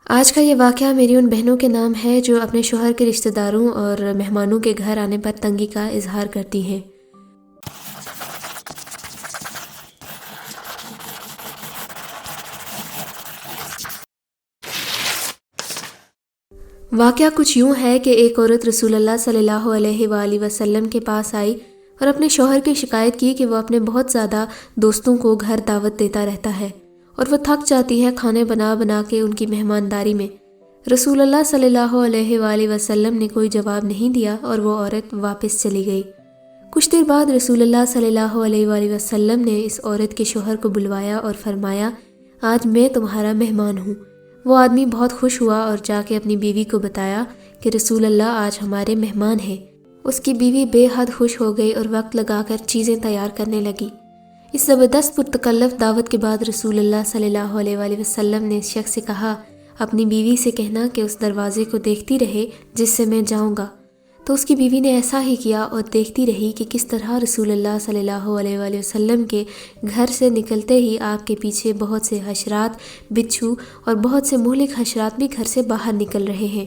آج کا یہ واقعہ میری ان بہنوں کے نام ہے جو اپنے شوہر کے رشتہ داروں اور مہمانوں کے گھر آنے پر تنگی کا اظہار کرتی ہیں۔ واقعہ کچھ یوں ہے کہ ایک عورت رسول اللہ صلی اللہ علیہ وآلہ وسلم کے پاس آئی اور اپنے شوہر کی شکایت کی کہ وہ اپنے بہت زیادہ دوستوں کو گھر دعوت دیتا رہتا ہے اور وہ تھک جاتی ہے کھانے بنا بنا کے ان کی مہمانداری میں۔ رسول اللہ صلی اللہ علیہ وآلہ وسلم نے کوئی جواب نہیں دیا اور وہ عورت واپس چلی گئی۔ کچھ دیر بعد رسول اللہ صلی اللہ علیہ وآلہ وسلم نے اس عورت کے شوہر کو بلوایا اور فرمایا، آج میں تمہارا مہمان ہوں۔ وہ آدمی بہت خوش ہوا اور جا کے اپنی بیوی کو بتایا کہ رسول اللہ آج ہمارے مہمان ہیں۔ اس کی بیوی بے حد خوش ہو گئی اور وقت لگا کر چیزیں تیار کرنے لگی۔ اس زبردست پرتکلف دعوت کے بعد رسول اللہ صلی اللہ علیہ وآلہ وسلم نے اس شخص سے کہا، اپنی بیوی سے کہنا کہ اس دروازے کو دیکھتی رہے جس سے میں جاؤں گا۔ تو اس کی بیوی نے ایسا ہی کیا اور دیکھتی رہی کہ کس طرح رسول اللہ صلی اللہ علیہ وآلہ وسلم کے گھر سے نکلتے ہی آپ کے پیچھے بہت سے حشرات، بچھو اور بہت سے مہلک حشرات بھی گھر سے باہر نکل رہے ہیں۔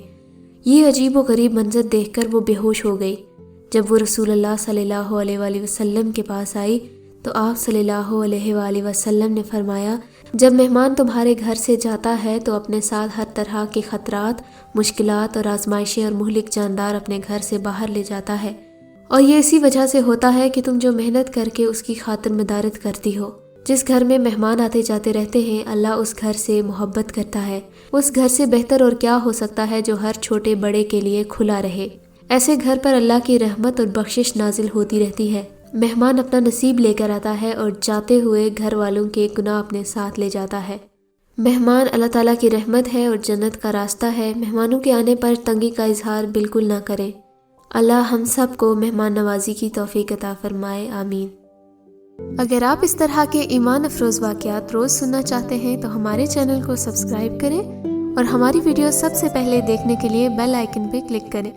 یہ عجیب و غریب منظر دیکھ کر وہ بے ہوش ہو گئی۔ جب وہ رسول اللہ صلی اللہ علیہ وآلہ وسلم کے پاس آئی تو آپ صلی اللہ علیہ وآلہ وسلم نے فرمایا، جب مہمان تمہارے گھر سے جاتا ہے تو اپنے ساتھ ہر طرح کے خطرات، مشکلات اور آزمائشیں اور مہلک جاندار اپنے گھر سے باہر لے جاتا ہے، اور یہ اسی وجہ سے ہوتا ہے کہ تم جو محنت کر کے اس کی خاطر مدارت کرتی ہو۔ جس گھر میں مہمان آتے جاتے رہتے ہیں اللہ اس گھر سے محبت کرتا ہے۔ اس گھر سے بہتر اور کیا ہو سکتا ہے جو ہر چھوٹے بڑے کے لیے کھلا رہے۔ ایسے گھر پر اللہ کی رحمت اور بخشش نازل ہوتی رہتی ہے۔ مہمان اپنا نصیب لے کر آتا ہے اور جاتے ہوئے گھر والوں کے گناہ اپنے ساتھ لے جاتا ہے۔ مہمان اللہ تعالیٰ کی رحمت ہے اور جنت کا راستہ ہے۔ مہمانوں کے آنے پر تنگی کا اظہار بالکل نہ کریں۔ اللہ ہم سب کو مہمان نوازی کی توفیق عطا فرمائے، آمین۔ اگر آپ اس طرح کے ایمان افروز واقعات روز سننا چاہتے ہیں تو ہمارے چینل کو سبسکرائب کریں اور ہماری ویڈیو سب سے پہلے دیکھنے کے لیے بیل آئیکن پہ کلک کریں۔